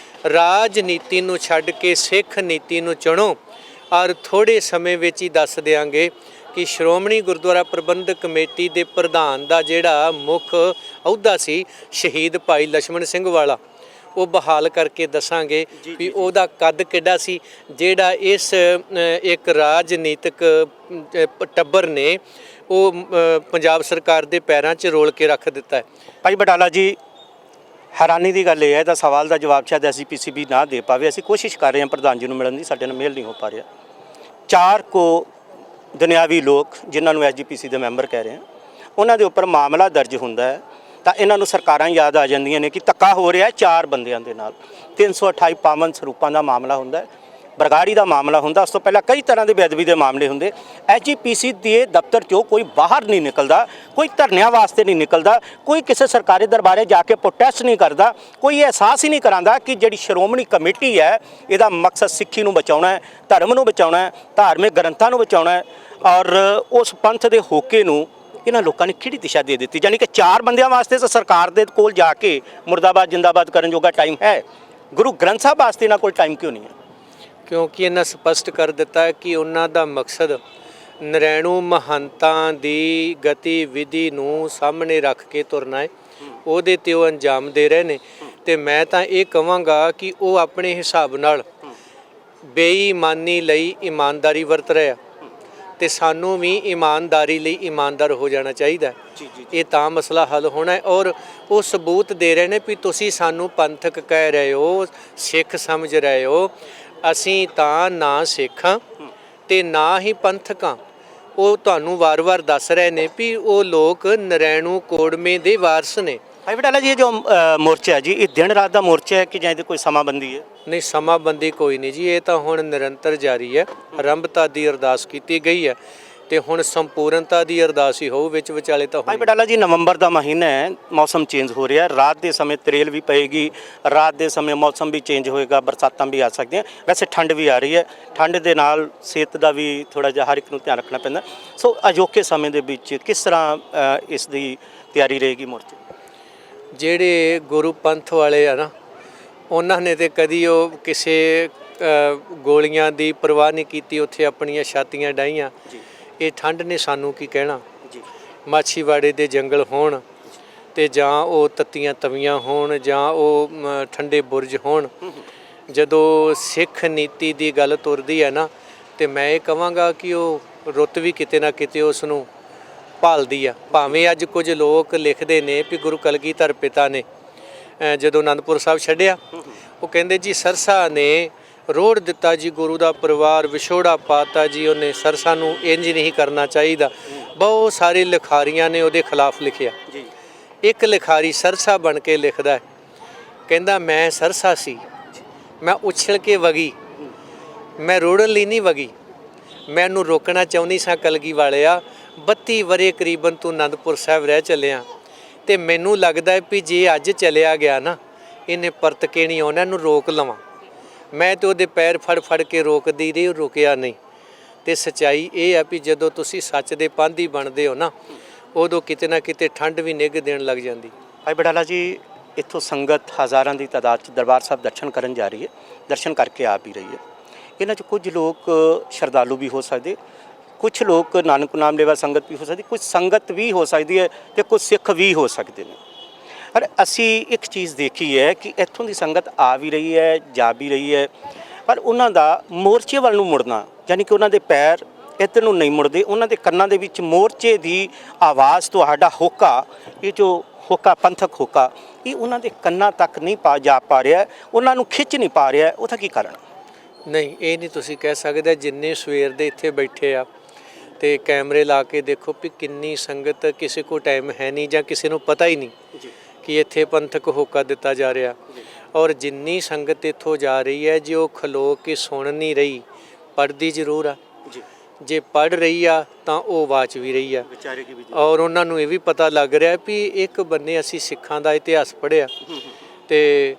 ਰਾਜਨੀਤੀ ਨੂੰ ਛੱਡ ਕੇ ਸਿੱਖ ਨੀਤੀ ਨੂੰ ਚੁਣੋ ਔਰ ਥੋੜੇ ਸਮੇਂ ਵਿੱਚ ਹੀ ਦੱਸ ਦਿਆਂਗੇ ਕਿ ਸ਼੍ਰੋਮਣੀ ਗੁਰਦੁਆਰਾ ਪ੍ਰਬੰਧਕ ਕਮੇਟੀ ਦੇ ਪ੍ਰਧਾਨ ਦਾ ਜਿਹੜਾ ਮੁੱਖ ਅਹੁਦਾ ਸੀ ਸ਼ਹੀਦ ਭਾਈ ਲਛਮਣ ਸਿੰਘ ਵਾਲਾ, ਉਹ ਬਹਾਲ ਕਰਕੇ ਦੱਸਾਂਗੇ ਵੀ ਉਹਦਾ ਕੱਦ ਕਿੱਡਾ ਸੀ, ਜਿਹੜਾ ਇਸ ਇੱਕ ਰਾਜਨੀਤਿਕ ਟੱਬਰ ਨੇ ਉਹ ਪੰਜਾਬ ਸਰਕਾਰ ਦੇ ਪੈਰਾਂ 'ਚ ਰੋਲ ਕੇ ਰੱਖ ਦਿੱਤਾ ਹੈ। ਭਾਈ ਬਡਾਲਾ ਜੀ, ਹੈਰਾਨੀ ਦੀ ਗੱਲ ਇਹ ਹੈ, ਇਹਦਾ ਸਵਾਲ ਦਾ ਜਵਾਬ ਸ਼ਾਇਦ ਐਸਜੀਪੀਸੀ ਵੀ ਨਾ ਦੇ ਪਾਵੇ। ਅਸੀਂ ਕੋਸ਼ਿਸ਼ ਕਰ ਰਹੇ ਹਾਂ ਪ੍ਰਧਾਨ ਜੀ ਨੂੰ ਮਿਲਣ ਦੀ, ਸਾਡੇ ਨਾਲ ਮੇਲ ਨਹੀਂ ਹੋ ਪਾ ਰਿਹਾ। 4 ਕੋ ਦੁਨਿਆਵੀ ਲੋਕ ਜਿਨ੍ਹਾਂ ਨੂੰ ਐਸਜੀਪੀਸੀ ਦੇ ਮੈਂਬਰ ਕਹਿ ਰਹੇ ਆ, ਉਹਨਾਂ ਦੇ ਉੱਪਰ ਮਾਮਲਾ ਦਰਜ ਹੁੰਦਾ ਹੈ ਤਾਂ ਇਹਨਾਂ ਨੂੰ ਸਰਕਾਰਾਂ ਯਾਦ ਆ ਜਾਂਦੀਆਂ ਨੇ ਕਿ ਧੱਕਾ ਹੋ ਰਿਹਾ 4 ਬੰਦਿਆਂ ਦੇ ਨਾਲ। 328 ਪਾਵਨ ਸਰੂਪਾਂ ਦਾ ਮਾਮਲਾ ਹੁੰਦਾ ਹੈ, ਬਰਗਾੜੀ ਦਾ ਮਾਮਲਾ ਹੁੰਦਾ, ਉਸ ਤੋਂ ਪਹਿਲਾਂ ਕਈ ਤਰ੍ਹਾਂ ਦੇ ਬੇਅਦਬੀ ਦੇ ਮਾਮਲੇ ਹੁੰਦੇ। ਐਸਜੀਪੀਸੀ ਦੇ ਦਫ਼ਤਰ 'ਚੋਂ ਕੋਈ ਬਾਹਰ ਨਹੀਂ ਨਿਕਲਦਾ, ਕੋਈ ਧਰਨਿਆਂ ਵਾਸਤੇ ਨਹੀਂ ਨਿਕਲਦਾ, ਕੋਈ ਕਿਸੇ ਸਰਕਾਰੀ ਦਰਬਾਰੇ ਜਾ ਕੇ ਪ੍ਰੋਟੈਸਟ ਨਹੀਂ ਕਰਦਾ, ਕੋਈ ਅਹਿਸਾਸ ਹੀ ਨਹੀਂ ਕਰਾਂਦਾ ਕਿ ਜਿਹੜੀ ਸ਼੍ਰੋਮਣੀ ਕਮੇਟੀ ਹੈ ਇਹਦਾ ਮਕਸਦ ਸਿੱਖੀ ਨੂੰ ਬਚਾਉਣਾ ਹੈ, ਧਰਮ ਨੂੰ ਬਚਾਉਣਾ ਹੈ, ਧਾਰਮਿਕ ਗ੍ਰੰਥਾਂ ਨੂੰ ਬਚਾਉਣਾ ਹੈ ਔਰ ਉਸ ਪੰਥ ਦੇ ਹੋਕੇ ਨੂੰ ਇਹਨਾਂ ਲੋਕਾਂ ਨੇ ਕਿਹੜੀ ਦਿਸ਼ਾ ਦੇ ਦਿੱਤੀ। ਯਾਨੀ ਕਿ 4 ਬੰਦਿਆਂ ਵਾਸਤੇ ਤਾਂ ਸਰਕਾਰ ਦੇ ਕੋਲ ਜਾ ਕੇ ਮੁਰਦਾਬਾਦ ਜਿੰਦਾਬਾਦ ਕਰਨ ਜੋਗਾ ਟਾਈਮ ਹੈ, ਗੁਰੂ ਗ੍ਰੰਥ ਸਾਹਿਬ ਵਾਸਤੇ ਇਹਨਾਂ ਕੋਲ ਟਾਈਮ ਕਿਉਂ ਨਹੀਂ ਹੈ? ਕਿਉਂਕਿ ਇਹਨਾਂ ਸਪਸ਼ਟ ਕਰ ਦਿੱਤਾ ਹੈ ਕਿ ਉਹਨਾਂ ਦਾ ਮਕਸਦ ਨਰੈਣੂ ਮਹੰਤਾਂ ਦੀ ਗਤੀਵਿਧੀ ਨੂੰ ਸਾਹਮਣੇ ਰੱਖ ਕੇ ਤੁਰਨਾ ਹੈ, ਉਹਦੇ ਤੇ ਉਹ ਅੰਜਾਮ ਦੇ ਰਹੇ ਨੇ। ਤੇ ਮੈਂ ਤਾਂ ਇਹ ਕਹਾਂਗਾ ਕਿ ਉਹ ਆਪਣੇ ਹਿਸਾਬ ਨਾਲ ਬੇਈਮਾਨੀ ਲਈ ਇਮਾਨਦਾਰੀ ਵਰਤ ਰਿਹਾ ਤੇ ਸਾਨੂੰ ਵੀ ਇਮਾਨਦਾਰੀ ਲਈ ਇਮਾਨਦਾਰ ਹੋ ਜਾਣਾ ਚਾਹੀਦਾ। ਇਹ ਤਾਂ ਮਸਲਾ ਹੱਲ ਹੋਣਾ ਹੈ ਔਰ ਉਹ ਸਬੂਤ ਦੇ ਰਹੇ ਨੇ ਵੀ ਤੁਸੀਂ ਸਾਨੂੰ ਪੰਥਕ ਕਹਿ ਰਹੇ ਹੋ, ਸਿੱਖ ਸਮਝ ਰਹੇ ਹੋ, ਅਸੀਂ ਤਾਂ ਨਾ ਸਿੱਖਾਂ ਤੇ ਨਾ ਹੀ ਪੰਥਕਾਂ। ਉਹ ਤੁਹਾਨੂੰ ਵਾਰ-ਵਾਰ ਦੱਸ ਰਹੇ ਨੇ ਵੀ ਉਹ ਲੋਕ ਨਰੈਣੂ ਕੋੜਮੇ ਦੇ ਵਾਰਸ ਨੇ। ਭਾਈ ਬਡਾਲਾ ਜੀ, ਇਹ ਜੋ ਮੋਰਚਾ ਹੈ ਜੀ, ਇਹ ਦਿਨ ਰਾਤ ਦਾ ਮੋਰਚਾ ਹੈ ਕਿ ਜਾਂ ਇਹਦੀ ਕੋਈ ਸਮਾਂਬੰਦੀ ਹੈ? ਨਹੀਂ, ਸਮਾਂਬੰਦੀ ਕੋਈ ਨਹੀਂ ਜੀ, ਇਹ ਤਾਂ ਹੁਣ ਨਿਰੰਤਰ ਜਾਰੀ ਹੈ। ਆਰੰਭਤਾ ਦੀ ਅਰਦਾਸ ਕੀਤੀ ਗਈ ਹੈ ਤੇ ਹੁਣ ਸੰਪੂਰਨਤਾ ਦੀ ਅਰਦਾਸ ਹੀ ਹੋਊ, ਵਿੱਚ ਵਿਚਾਲੇ ਤਾਂ ਭਾਈ ਬਡਾਲਾ ਜੀ, ਨਵੰਬਰ ਦਾ ਮਹੀਨਾ ਹੈ, ਮੌਸਮ ਚੇਂਜ ਹੋ ਰਿਹਾ, ਰਾਤ ਦੇ ਸਮੇਂ ਤਰੇਲ ਵੀ ਪਏਗੀ, ਰਾਤ ਦੇ ਸਮੇਂ ਮੌਸਮ ਵੀ ਚੇਂਜ ਹੋਏਗਾ, ਬਰਸਾਤਾਂ ਵੀ ਆ ਸਕਦੀਆਂ, ਵੈਸੇ ਠੰਡ ਵੀ ਆ ਰਹੀ ਹੈ, ਠੰਡ ਦੇ ਨਾਲ ਸਿਹਤ ਦਾ ਵੀ ਥੋੜ੍ਹਾ ਜਿਹਾ ਹਰ ਇੱਕ ਨੂੰ ਧਿਆਨ ਰੱਖਣਾ ਪੈਂਦਾ। ਸੋ ਅਜੋਕੇ ਸਮੇਂ ਦੇ ਵਿੱਚ ਕਿਸ ਤਰ੍ਹਾਂ ਇਸ ਦੀ ਤਿਆਰੀ ਰਹੇਗੀ ਮੋਰਚੇ? ਜਿਹੜੇ ਗੁਰੂ ਪੰਥ ਵਾਲੇ ਆ ਨਾ, ਉਹਨਾਂ ਨੇ ਤੇ ਕਦੀ ਉਹ ਕਿਸੇ ਗੋਲੀਆਂ ਦੀ ਪਰਵਾਹ ਨਹੀਂ ਕੀਤੀ, ਉੱਥੇ ਆਪਣੀਆਂ ਛਾਤੀਆਂ ਡਾਹੀਆਂ। ਇਹ ਠੰਡ ਨੇ ਸਾਨੂੰ ਕੀ ਕਹਿਣਾ? ਮਾਛੀਵਾੜੇ ਦੇ ਜੰਗਲ ਹੋਣ ਤੇ ਜਾਂ ਉਹ ਤੱਤੀਆਂ ਤਵੀਆਂ ਹੋਣ ਜਾਂ ਉਹ ਠੰਡੇ ਬੁਰਜ ਹੋਣ, ਜਦੋਂ ਸਿੱਖ ਨੀਤੀ ਦੀ ਗੱਲ ਤੁਰਦੀ ਹੈ ਨਾ, ਤੇ ਮੈਂ ਇਹ ਕਹਾਂਗਾ ਕਿ ਉਹ ਰੁੱਤ ਵੀ ਕਿਤੇ ਨਾ ਕਿਤੇ ਉਸ ਨੂੰ ਭਾਲਦੀ ਆ। ਭਾਵੇਂ ਅੱਜ ਕੁਝ ਲੋਕ ਲਿਖਦੇ ਨੇ ਵੀ ਗੁਰੂ ਕਲਗੀਧਰ ਪਿਤਾ ਨੇ ਜਦੋਂ ਅਨੰਦਪੁਰ ਸਾਹਿਬ ਛੱਡਿਆ, ਉਹ ਕਹਿੰਦੇ ਜੀ ਸਰਸਾ ਨੇ ਰੋੜ ਦਿੱਤਾ ਜੀ ਗੁਰੂ ਦਾ ਪਰਿਵਾਰ, ਵਿਛੋੜਾ ਪਾਤਾ ਜੀ ਉਹਨੇ, ਸਰਸਾ ਨੂੰ ਇੰਜ ਨਹੀਂ ਕਰਨਾ ਚਾਹੀਦਾ। ਬਹੁਤ ਸਾਰੇ ਲਿਖਾਰੀਆਂ ਨੇ ਉਹਦੇ ਖਿਲਾਫ ਲਿਖਿਆ। ਇੱਕ ਲਿਖਾਰੀ ਸਰਸਾ ਬਣ ਕੇ ਲਿਖਦਾ ਹੈ, ਕਹਿੰਦਾ ਮੈਂ ਸਰਸਾ ਸੀ, ਮੈਂ ਉਛਲ ਕੇ ਵਗੀ, ਮੈਂ ਰੋੜਨ ਲਈ ਨਹੀਂ ਵਗੀ, ਮੈਨੂੰ ਰੋਕਣਾ ਚਾਹੁੰਦੀ ਸਾਂ ਕਲਗੀ ਵਾਲਿਆ, 32 ਵਰੇ ਕਰੀਬਨ ਤੂੰ ਅਨੰਦਪੁਰ ਸਾਹਿਬ ਰਹਿ ਚੱਲਿਆ, ਤੇ ਮੈਨੂੰ ਲੱਗਦਾ ਹੈ ਵੀ ਜੇ ਅੱਜ ਚਲਿਆ ਗਿਆ ਨਾ ਇਹਨੇ ਪਰਤ ਕੇ ਨਹੀਂ ਆਉਣਾ, ਇਹਨੂੰ ਰੋਕ ਲਵਾਂ। ਮੈਂ ਤੇ ਉਹਦੇ ਪੈਰ ਫੜ ਫੜ ਕੇ ਰੋਕਦੀ ਰਹੀ, ਉਹ ਰੁਕਿਆ ਨਹੀਂ। ਤੇ ਸੱਚਾਈ ਇਹ ਹੈ ਵੀ ਜਦੋਂ ਤੁਸੀਂ ਸੱਚ ਦੇ ਪਾਂਧੀ ਬਣਦੇ ਹੋ ਨਾ, ਉਦੋਂ ਕਿਤੇ ਨਾ ਕਿਤੇ ਠੰਡ ਵੀ ਨਿੱਘ ਦੇਣ ਲੱਗ ਜਾਂਦੀ। ਭਾਈ ਵਡਾਲਾ ਜੀ, ਇੱਥੋਂ ਸੰਗਤ ਹਜ਼ਾਰਾਂ ਦੀ ਤਾਦਾਦ 'ਚ ਦਰਬਾਰ ਸਾਹਿਬ ਦਰਸ਼ਨ ਕਰਨ ਜਾ ਰਹੀ ਹੈ, ਦਰਸ਼ਨ ਕਰਕੇ ਆ ਵੀ ਰਹੀ ਹੈ। ਇਹਨਾਂ 'ਚ ਕੁਝ ਲੋਕ ਸ਼ਰਧਾਲੂ ਵੀ ਹੋ ਸਕਦੇ, ਕੁਝ ਲੋਕ ਨਾਨਕ ਨਾਮ ਲੈਵਾ ਸੰਗਤ ਵੀ ਹੋ ਸਕਦੀ, ਕੁਝ ਸੰਗਤ ਵੀ ਹੋ ਸਕਦੀ ਹੈ ਤੇ ਕੁਝ ਸਿੱਖ ਵੀ ਹੋ ਸਕਦੇ ਨੇ। ਪਰ ਅਸੀਂ ਇੱਕ ਚੀਜ਼ ਦੇਖੀ ਹੈ ਕਿ ਇੱਥੋਂ ਦੀ ਸੰਗਤ ਆ ਵੀ ਰਹੀ ਹੈ, ਜਾ ਵੀ ਰਹੀ ਹੈ, ਪਰ ਉਹਨਾਂ ਦਾ ਮੋਰਚੇ ਵੱਲ ਨੂੰ ਮੁੜਨਾ, ਯਾਨੀ ਕਿ ਉਹਨਾਂ ਦੇ ਪੈਰ ਇੱਧਰ ਨੂੰ ਨਹੀਂ ਮੁੜਦੇ, ਉਹਨਾਂ ਦੇ ਕੰਨਾਂ ਦੇ ਵਿੱਚ ਮੋਰਚੇ ਦੀ ਆਵਾਜ਼, ਤੁਹਾਡਾ ਹੋਕਾ, ਇਹ ਜੋ ਹੋਕਾ ਪੰਥਕ ਹੋਕਾ, ਇਹ ਉਹਨਾਂ ਦੇ ਕੰਨਾਂ ਤੱਕ ਨਹੀਂ ਜਾ ਪਾ ਰਿਹਾ, ਉਹਨਾਂ ਨੂੰ ਖਿੱਚ ਨਹੀਂ ਪਾ ਰਿਹਾ। ਉਹਦਾ ਕੀ ਕਾਰਨ? ਨਹੀਂ, ਇਹ ਨਹੀਂ ਤੁਸੀਂ ਕਹਿ ਸਕਦੇ। ਜਿੰਨੇ ਸਵੇਰ ਦੇ ਇੱਥੇ ਬੈਠੇ ਆ ਤੇ ਕੈਮਰੇ ਲਾ ਕੇ ਦੇਖੋ ਵੀ ਕਿੰਨੀ ਸੰਗਤ, ਕਿਸੇ ਕੋਲ ਟਾਈਮ ਹੈ ਨਹੀਂ ਜਾਂ ਕਿਸੇ ਨੂੰ ਪਤਾ ਹੀ ਨਹੀਂ ਕਿ ਇੱਥੇ ਪੰਥਕ ਹੋਕਾ ਦਿੱਤਾ ਜਾ ਰਿਹਾ। ਔਰ ਜਿੰਨੀ ਸੰਗਤ ਇੱਥੋਂ ਜਾ ਰਹੀ ਹੈ, ਜੇ ਉਹ ਖਲੋ ਕੇ ਸੁਣ ਨਹੀਂ ਰਹੀ, ਪੜ੍ਹਦੀ ਜ਼ਰੂਰ ਆ, ਜੇ ਪੜ੍ਹ ਰਹੀ ਆ ਤਾਂ ਉਹ ਵਾਚ ਵੀ ਰਹੀ ਆ। ਔਰ ਉਹਨਾਂ ਨੂੰ ਇਹ ਵੀ ਪਤਾ ਲੱਗ ਰਿਹਾ ਵੀ ਇੱਕ ਬੰਨੇ ਅਸੀਂ ਸਿੱਖਾਂ ਦਾ ਇਤਿਹਾਸ ਪੜ੍ਹਿਆ ਤੇ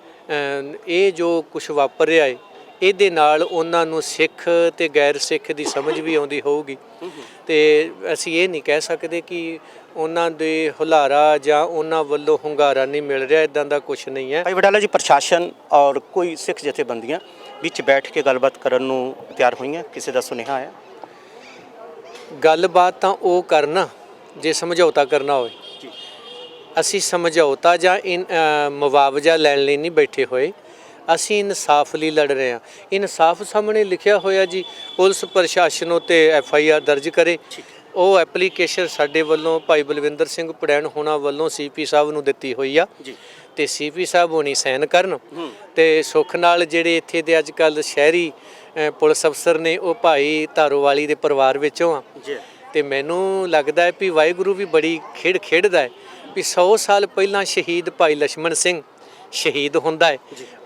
ਇਹ ਜੋ ਕੁਝ ਵਾਪਰ ਰਿਹਾ ਹੈ, ਇਹਦੇ ਨਾਲ ਉਹਨਾਂ ਨੂੰ ਸਿੱਖ ਤੇ ਗੈਰ ਸਿੱਖ ਦੀ ਸਮਝ ਵੀ ਆਉਂਦੀ ਹੋਊਗੀ। ਤੇ ਅਸੀਂ ਇਹ ਨਹੀਂ ਕਹਿ ਸਕਦੇ ਕਿ ਉਹਨਾਂ ਦੇ ਹੁਲਾਰਾ ਜਾਂ ਉਹਨਾਂ ਵੱਲੋਂ ਹੁੰਗਾਰਾ ਨਹੀਂ ਮਿਲ ਰਿਹਾ, ਇਦਾਂ ਦਾ ਕੁਝ ਨਹੀਂ ਹੈ। ਭਾਈ ਵਡਾਲਾ ਜੀ, ਪ੍ਰਸ਼ਾਸਨ ਔਰ ਕੋਈ ਸਿੱਖ ਜਥੇਬੰਦੀਆਂ ਵਿੱਚ ਬੈਠ ਕੇ ਗੱਲਬਾਤ ਕਰਨ ਨੂੰ ਤਿਆਰ ਹੋਈਆਂ? ਕਿਸੇ ਦਾ ਸੁਨੇਹਾ ਆਇਆ? ਗੱਲਬਾਤ ਤਾਂ ਉਹ ਕਰਨਾ ਜੇ ਸਮਝੌਤਾ ਕਰਨਾ ਹੋਵੇ। ਅਸੀਂ ਸਮਝੌਤਾ ਜਾਂ ਮੁਆਵਜ਼ਾ ਲੈਣ ਲਈ ਨਹੀਂ ਬੈਠੇ ਹੋਏ, ਅਸੀਂ ਇਨਸਾਫ ਲਈ ਲੜ ਰਹੇ ਹਾਂ। ਇਨਸਾਫ ਸਾਹਮਣੇ ਲਿਖਿਆ ਹੋਇਆ ਜੀ, ਪੁਲਿਸ ਪ੍ਰਸ਼ਾਸਨ ਉੱਤੇ FIR ਦਰਜ ਕਰੇ। ਉਹ ਐਪਲੀਕੇਸ਼ਨ ਸਾਡੇ ਵੱਲੋਂ ਭਾਈ ਬਲਵਿੰਦਰ ਸਿੰਘ ਪੜੈਣ ਹੋਣਾ ਵੱਲੋਂ CP ਸਾਹਿਬ ਨੂੰ ਦਿੱਤੀ ਹੋਈ ਆ ਤੇ CP ਸਾਹਿਬ ਹੋਣੀ ਸਾਈਨ ਕਰਨ ਤੇ ਸੁੱਖ ਨਾਲ ਜਿਹੜੇ ਇੱਥੇ ਦੇ ਅੱਜ ਕੱਲ੍ਹ ਸ਼ਹਿਰੀ ਪੁਲਿਸ ਅਫਸਰ ਨੇ, ਉਹ ਭਾਈ ਧਾਰੋਵਾਲੀ ਦੇ ਪਰਿਵਾਰ ਵਿੱਚੋਂ ਆ। ਤੇ ਮੈਨੂੰ ਲੱਗਦਾ ਹੈ ਵੀ ਵਾਹਿਗੁਰੂ ਵੀ ਬੜੀ ਖੇਡ ਖੇਡਦਾ ਹੈ ਵੀ 100 ਸਾਲ ਪਹਿਲਾਂ ਸ਼ਹੀਦ ਭਾਈ ਲਛਮਣ ਸਿੰਘ ਸ਼ਹੀਦ ਹੁੰਦਾ ਹੈ,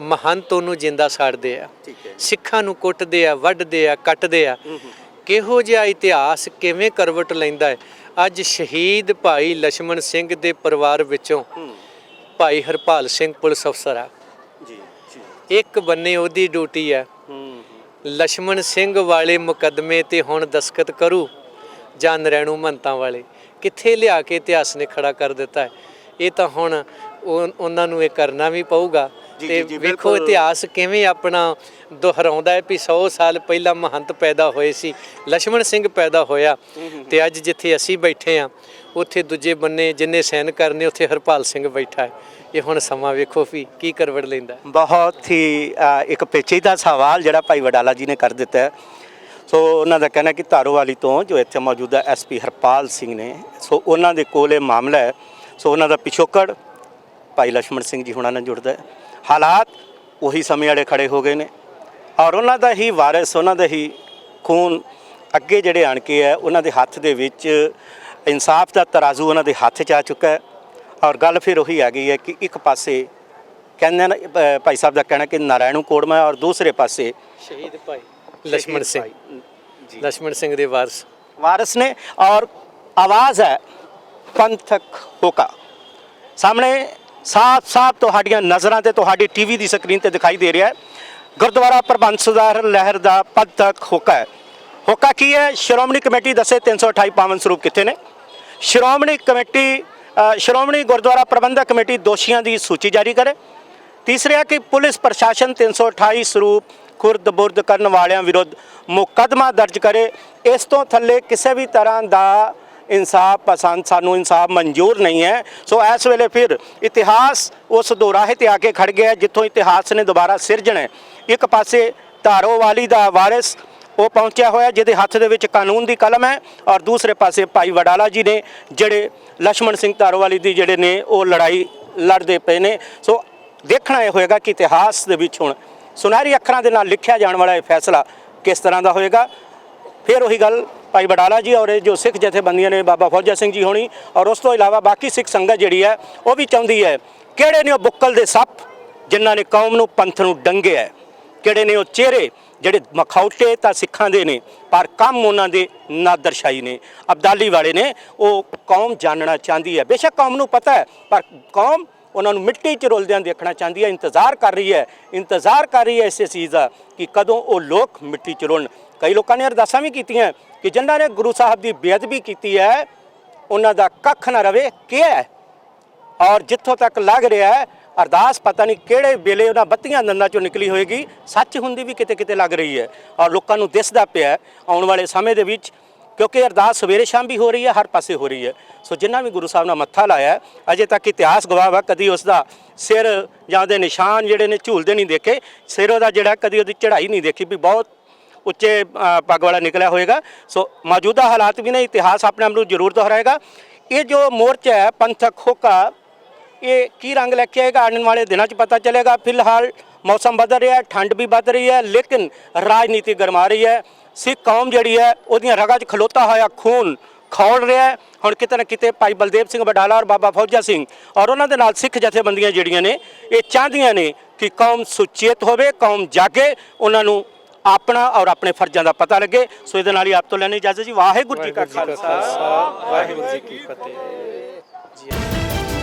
ਮਹੰਤ ਉਹਨੂੰ ਜਿੰਦਾ ਸਾੜਦੇ ਆ, ਸਿੱਖਾਂ ਨੂੰ ਕੁੱਟਦੇ ਆ, ਵੱਢਦੇ ਆ, ਕੱਟਦੇ ਆ। ਕਿਹੋ ਜਿਹਾ ਇਤਿਹਾਸ ਕਿਵੇਂ ਕਰਵਟ ਲੈਂਦਾ ਹੈ। ਅੱਜ ਸ਼ਹੀਦ ਭਾਈ ਲਛਮਣ ਸਿੰਘ ਦੇ ਪਰਿਵਾਰ ਵਿੱਚੋਂ ਭਾਈ ਹਰਪਾਲ ਸਿੰਘ ਪੁਲਿਸ ਅਫਸਰ ਆ। ਇੱਕ ਬੰਨੇ ਉਹਦੀ ਡਿਊਟੀ ਹੈ, ਲਛਮਣ ਸਿੰਘ ਵਾਲੇ ਮੁਕੱਦਮੇ ਤੇ ਹੁਣ ਦਸਖਤ ਕਰੂ ਜਾਂ ਨਰੈਣੂ ਮਹੰਤਾਂ ਵਾਲੇ। ਕਿੱਥੇ ਲਿਆ ਕੇ ਇਤਿਹਾਸ ਨੇ ਖੜਾ ਕਰ ਦਿੱਤਾ ਹੈ। ਇਹ ਤਾਂ ਹੁਣ ਉਹਨਾਂ ਨੂੰ ਇਹ ਕਰਨਾ ਵੀ ਪਊਗਾ। ਤੇ ਵੇਖੋ ਇਤਿਹਾਸ ਕਿਵੇਂ ਆਪਣਾ ਦੁਹਰਾਉਂਦਾ ਹੈ ਵੀ 100 ਸਾਲ ਪਹਿਲਾਂ ਮਹੰਤ ਪੈਦਾ ਹੋਏ ਸੀ, ਲਛਮਣ ਸਿੰਘ ਪੈਦਾ ਹੋਇਆ, ਤੇ ਅੱਜ ਜਿੱਥੇ ਅਸੀਂ ਬੈਠੇ ਹਾਂ ਉੱਥੇ ਦੂਜੇ ਬੰਨੇ ਜਿੰਨੇ ਸੈਨ ਕਰਨੇ ਉੱਥੇ ਹਰਪਾਲ ਸਿੰਘ ਬੈਠਾ ਹੈ। ਇਹ ਹੁਣ ਸਮਾਂ ਵੇਖੋ ਵੀ ਕੀ ਕਰਵੜ ਲੈਂਦਾ। ਬਹੁਤ ਹੀ ਇੱਕ ਪੇਚੀਦਾ ਸਵਾਲ ਜਿਹੜਾ ਭਾਈ ਵਡਾਲਾ ਜੀ ਨੇ ਕਰ ਦਿੱਤਾ ਹੈ। ਸੋ ਉਹਨਾਂ ਦਾ ਕਹਿਣਾ ਕਿ ਧਾਰੋਵਾਲੀ ਤੋਂ ਜੋ ਇੱਥੇ ਮੌਜੂਦਾ SP ਹਰਪਾਲ ਸਿੰਘ ਨੇ, ਸੋ ਉਹਨਾਂ ਦੇ ਕੋਲ ਇਹ ਮਾਮਲਾ ਹੈ। ਸੋ ਉਹਨਾਂ ਦਾ ਪਿਛੋਕੜ ਭਾਈ ਲਛਮਣ ਸਿੰਘ ਜੀ ਹੁਣਾਂ ਨਾਲ ਜੁੜਦਾ ਹੈ। ਹਾਲਾਤ ਉਹੀ ਸਮੇਂ ਵਾਲੇ ਖੜੇ ਹੋ ਗਏ ਨੇ ਔਰ ਉਹਨਾਂ ਦਾ ਹੀ ਵਾਰਿਸ, ਉਹਨਾਂ ਦਾ ਹੀ ਖੂਨ ਅੱਗੇ ਜਿਹੜੇ ਆਣ ਕੇ ਹੈ, ਉਹਨਾਂ ਦੇ ਹੱਥ ਦੇ ਵਿੱਚ ਇਨਸਾਫ ਦਾ ਤਰਾਜ਼ੂ ਉਹਨਾਂ ਦੇ ਹੱਥ 'ਚ ਆ ਚੁੱਕਾ ਹੈ। ਔਰ ਗੱਲ ਫਿਰ ਉਹੀ ਆ ਗਈ ਹੈ ਕਿ ਇੱਕ ਪਾਸੇ ਕਹਿੰਦੇ ਨਾ ਭਾਈ ਸਾਹਿਬ ਦਾ ਕਹਿਣਾ ਕਿ ਨਾਰਾਇਣੂ ਕੋੜਮਾ ਔਰ ਦੂਸਰੇ ਪਾਸੇ ਸ਼ਹੀਦ ਭਾਈ ਲਛਮਣ ਸਿੰਘ, ਲਛਮਣ ਸਿੰਘ ਦੇ ਵਾਰਿਸ ਨੇ। ਔਰ ਆਵਾਜ਼ ਹੈ ਪੰਥਕ ਹੋਕਾ ਸਾਹਮਣੇ ਸਾਫ਼ ਤੁਹਾਡੀਆਂ ਨਜ਼ਰਾਂ ਤੇ, ਤੁਹਾਡੀ TV ਦੀ ਸਕਰੀਨ ਤੇ ਦਿਖਾਈ ਦੇ ਰਿਹਾ ਹੈ। ਗੁਰਦੁਆਰਾ ਪ੍ਰਬੰਧ ਸੁਧਾਰ ਲਹਿਰ ਦਾ ਪੰਥਕ ਹੋਕਾ ਹੈ। ਹੋਕਾ ਕੀ ਹੈ? ਸ਼੍ਰੋਮਣੀ ਕਮੇਟੀ ਦੱਸੇ 328 ਪਾਵਨ ਸਰੂਪ ਕਿੱਥੇ ਨੇ। ਸ਼੍ਰੋਮਣੀ ਗੁਰਦੁਆਰਾ ਪ੍ਰਬੰਧਕ ਕਮੇਟੀ ਦੋਸ਼ੀਆਂ ਦੀ ਸੂਚੀ ਜਾਰੀ ਕਰੇ। ਤੀਸਰਾ ਕਿ ਪੁਲਿਸ ਪ੍ਰਸ਼ਾਸਨ 328 ਸਰੂਪ ਖੁਰਦ-ਬੁਰਦ ਕਰਨ ਵਾਲਿਆਂ ਵਿਰੁੱਧ ਮੁਕੱਦਮਾ ਦਰਜ ਕਰੇ। ਇਸ ਤੋਂ ਥੱਲੇ ਕਿਸੇ ਵੀ ਤਰ੍ਹਾਂ ਦਾ ਇਨਸਾਫ ਪਸੰਦ ਸਾਨੂੰ ਇਨਸਾਫ ਮਨਜ਼ੂਰ ਨਹੀਂ ਹੈ। ਸੋ ਇਸ ਵੇਲੇ ਫਿਰ ਇਤਿਹਾਸ ਉਸ ਦੋਰਾਹੇ ਤੇ ਆ ਕੇ ਖੜ ਗਿਆ ਜਿੱਥੋਂ ਇਤਿਹਾਸ ਨੇ ਦੁਬਾਰਾ ਸਿਰਜਣਾ। ਇੱਕ ਪਾਸੇ ਧਾਰੋਵਾਲੀ ਦਾ ਵਾਰਿਸ ਉਹ ਪਹੁੰਚਿਆ ਹੋਇਆ ਜਿਹਦੇ ਹੱਥ ਦੇ ਵਿੱਚ ਕਾਨੂੰਨ ਦੀ ਕਲਮ ਹੈ, ਔਰ ਦੂਸਰੇ ਪਾਸੇ ਭਾਈ ਵਡਾਲਾ ਜੀ ਨੇ ਜਿਹੜੇ ਲਛਮਣ ਸਿੰਘ ਧਾਰੋਵਾਲੀ ਦੀ ਜਿਹੜੇ ਨੇ ਉਹ ਲੜਾਈ ਲੜਦੇ ਪਏ ਨੇ। ਸੋ ਦੇਖਣਾ ਇਹ ਹੋਏਗਾ ਕਿ ਇਤਿਹਾਸ ਦੇ ਵਿੱਚ ਹੁਣ ਸੁਨਹਿਰੀ ਅੱਖਰਾਂ ਦੇ ਨਾਲ ਲਿਖਿਆ ਜਾਣ ਵਾਲਾ ਇਹ ਫੈਸਲਾ ਕਿਸ ਤਰ੍ਹਾਂ ਦਾ ਹੋਏਗਾ। ਫਿਰ ਉਹੀ ਗੱਲ ਭਾਈ ਬਡਾਲਾ ਜੀ ਔਰ ਇਹ ਜੋ ਸਿੱਖ ਜਥੇਬੰਦੀਆਂ ਨੇ ਬਾਬਾ ਫੌਜਾ ਸਿੰਘ ਜੀ ਹੋਣੀ ਔਰ ਉਸ ਤੋਂ ਇਲਾਵਾ ਬਾਕੀ ਸਿੱਖ ਸੰਗਤ ਜਿਹੜੀ ਹੈ ਉਹ ਵੀ ਚਾਹੁੰਦੀ ਹੈ ਕਿਹੜੇ ਨੇ ਉਹ ਬੁੱਕਲ ਦੇ ਸੱਪ ਜਿਨ੍ਹਾਂ ਨੇ ਕੌਮ ਨੂੰ ਪੰਥ ਨੂੰ ਡੰਗਿਆ, ਕਿਹੜੇ ਨੇ ਉਹ ਚਿਹਰੇ ਜਿਹੜੇ ਮਖੌਟੇ ਤਾਂ ਸਿੱਖਾਂ ਦੇ ਨੇ ਪਰ ਕੰਮ ਉਹਨਾਂ ਦੇ ਨਾਦਰਸ਼ਾਹੀ ਨੇ, ਅਬਦਾਲੀ ਵਾਲੇ ਨੇ। ਉਹ ਕੌਮ ਜਾਣਨਾ ਚਾਹੁੰਦੀ ਹੈ, ਬੇਸ਼ੱਕ ਕੌਮ ਨੂੰ ਪਤਾ ਹੈ ਪਰ ਕੌਮ ਉਹਨਾਂ ਨੂੰ ਮਿੱਟੀ 'ਚ ਰੁਲਦਿਆਂ ਦੇਖਣਾ ਚਾਹੁੰਦੀ ਹੈ, ਇੰਤਜ਼ਾਰ ਕਰ ਰਹੀ ਹੈ ਇਸੇ ਚੀਜ਼ ਦਾ ਕਿ ਕਦੋਂ ਉਹ ਲੋਕ ਮਿੱਟੀ 'ਚ ਰੁਲਣ। ਕਈ ਲੋਕਾਂ ਨੇ ਅਰਦਾਸਾਂ ਵੀ ਕੀਤੀਆਂ ਕਿ ਜਿਨ੍ਹਾਂ ਨੇ ਗੁਰੂ ਸਾਹਿਬ ਦੀ ਬੇਅਦਬੀ ਕੀਤੀ ਹੈ ਉਹਨਾਂ ਦਾ ਕੱਖ ਨਾ ਰਵੇ ਕੀ ਹੈ। ਔਰ ਜਿੱਥੋਂ ਤੱਕ ਲੱਗ ਰਿਹਾ ਹੈ ਅਰਦਾਸ ਪਤਾ ਨਹੀਂ ਕਿਹੜੇ ਵੇਲੇ ਉਹਨਾਂ ਬੱਤੀਆਂ ਦੰਦਾਂ 'ਚੋਂ ਨਿਕਲੀ ਹੋਏਗੀ, ਸੱਚ ਹੁੰਦੀ ਵੀ ਕਿਤੇ ਕਿਤੇ ਲੱਗ ਰਹੀ ਹੈ ਔਰ ਲੋਕਾਂ ਨੂੰ ਦਿਸਦਾ ਪਿਆ ਆਉਣ ਵਾਲੇ ਸਮੇਂ ਦੇ ਵਿੱਚ, ਕਿਉਂਕਿ ਅਰਦਾਸ ਸਵੇਰੇ ਸ਼ਾਮ ਵੀ ਹੋ ਰਹੀ ਹੈ, ਹਰ ਪਾਸੇ ਹੋ ਰਹੀ ਹੈ। ਸੋ ਜਿਨ੍ਹਾਂ ਵੀ ਗੁਰੂ ਸਾਹਿਬ ਨਾਲ ਮੱਥਾ ਲਾਇਆ ਅਜੇ ਤੱਕ ਇਤਿਹਾਸ ਗਵਾਹ ਵਾ ਕਦੀ ਉਸ ਦਾ ਸਿਰ ਜਾਂ ਉਹਦੇ ਨਿਸ਼ਾਨ ਜਿਹੜੇ ਨੇ ਝੂਲਦੇ ਨਹੀਂ ਦੇਖੇ, ਸਿਰ ਉਹਦਾ ਜਿਹੜਾ ਕਦੀ ਉਹਦੀ ਚੜ੍ਹਾਈ ਨਹੀਂ ਦੇਖੀ ਵੀ ਬਹੁਤ ਉੱਚੇ ਪੱਗ ਵਾਲਾ ਨਿਕਲਿਆ ਹੋਏਗਾ। ਸੋ ਮੌਜੂਦਾ ਹਾਲਾਤ ਵੀ ਨੇ, ਇਤਿਹਾਸ ਆਪਣੇ ਆਪ ਨੂੰ ਜ਼ਰੂਰ ਦੁਹਰਾਏਗਾ। ਇਹ ਜੋ ਮੋਰਚਾ ਹੈ ਪੰਥਕ ਹੋਕਾ ਇਹ ਕੀ ਰੰਗ ਲੈ ਕੇ ਆਏਗਾ ਆਉਣ ਵਾਲੇ ਦਿਨਾਂ 'ਚ ਪਤਾ ਚੱਲੇਗਾ। ਫਿਲਹਾਲ ਮੌਸਮ ਬਦਲ ਰਿਹਾ ਹੈ, ਠੰਡ ਵੀ ਵੱਧ ਰਹੀ ਹੈ, ਲੇਕਿਨ ਰਾਜਨੀਤੀ ਗਰਮਾ ਰਹੀ ਹੈ। ਸਿੱਖ ਕੌਮ ਜਿਹੜੀ ਹੈ ਉਹਦੀਆਂ ਰਗਾਂ 'ਚ ਖਲੋਤਾ ਹੋਇਆ ਖੂਨ ਖੌਲ ਰਿਹਾ ਹੈ। ਹੁਣ ਕਿਤੇ ਨਾ ਕਿਤੇ ਭਾਈ ਬਲਦੇਵ ਸਿੰਘ ਬਡਾਲਾ ਔਰ ਬਾਬਾ ਫੌਜਾ ਸਿੰਘ ਔਰ ਉਹਨਾਂ ਦੇ ਨਾਲ ਸਿੱਖ ਜਥੇਬੰਦੀਆਂ ਜਿਹੜੀਆਂ ਨੇ ਇਹ ਚਾਹੁੰਦੀਆਂ ਨੇ ਕਿ ਕੌਮ ਸੁਚੇਤ ਹੋਵੇ, ਕੌਮ ਜਾਗੇ, ਉਹਨਾਂ ਨੂੰ ਆਪਣਾ ਔਰ ਆਪਣੇ ਫਰਜ਼ਾਂ ਦਾ ਪਤਾ ਲੱਗੇ। ਸੋ ਇਹਦੇ ਨਾਲ ਹੀ ਆਪ ਤੋਂ ਲੈਣੀ ਇਜਾਜ਼ਤ ਜੀ। ਵਾਹਿਗੁਰੂ ਜੀ ਕਾ ਖਾਲਸਾ, ਵਾਹਿਗੁਰੂ ਜੀ ਕੀ ਫਤਿਹ ਜੀ।